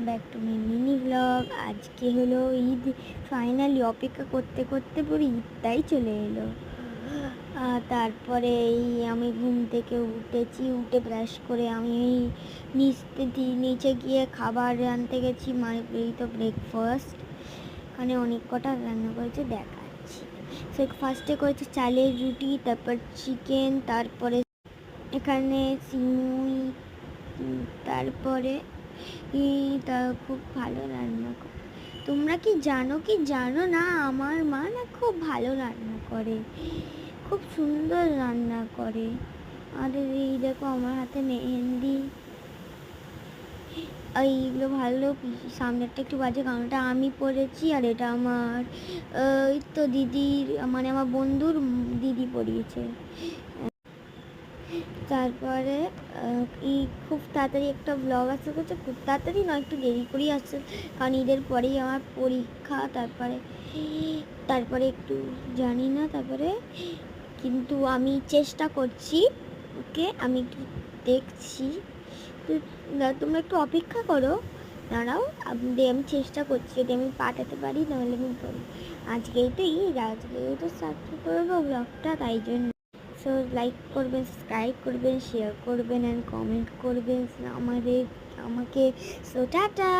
Back to my mini blog. আজকে হলো Eid, finally অপেক্ষা করতে করতে পুরো ঈদটাই চলে এলো। তারপরে আমি ঘুম থেকে উঠেছি, উঠে ব্রাশ করে আমি নিচে গিয়ে খাবার আনতে গেছি, মানে এই তো ব্রেকফাস্ট। এখানে অনেক কটা রান্না করেছে, দেখাচ্ছি। সে ফার্স্টে করেছে চালের রুটি, তারপর চিকেন, তারপরে এখানে সিমুই, তারপরে তা খুব ভালো রান্না করে। তোমরা কি জানো না, আমার মা না খুব ভালো রান্না করে, খুব সুন্দর রান্না করে। আর এই দেখো আমার হাতে মেহেন্দি, এইগুলো ভালো। সামনেরটা একটু বাজে কারণ এটা আমি পরেছি, আর এটা আমার এই তো দিদির, মানে আমার বন্ধুর দিদি পরিয়েছে। তারপরে খুব তাড়াতাড়ি একটা ব্লগ আসতে করছে, খুব তাড়াতাড়ি নয়, একটু দেরি করেই আসছে, কারণ ঈদের পরেই আমার পরীক্ষা। তারপরে একটু জানি না, তারপরে কিন্তু আমি চেষ্টা করছি, ওকে আমি একটু দেখছি। তো তোমরা একটু অপেক্ষা করো, দাঁড়াও, আমি চেষ্টা করছি, যদি আমি পাঠাতে পারি নাহলে আমি বলি। আজকেই তো ঈদ, আজকেই তো স্টার্ট করবো ব্লগটা, তাই জন্য। সো লাইক করবেন, সাবস্ক্রাইব করবেন, শেয়ার করবেন অ্যান্ড কমেন্ট করবেন আমাকে। So tata.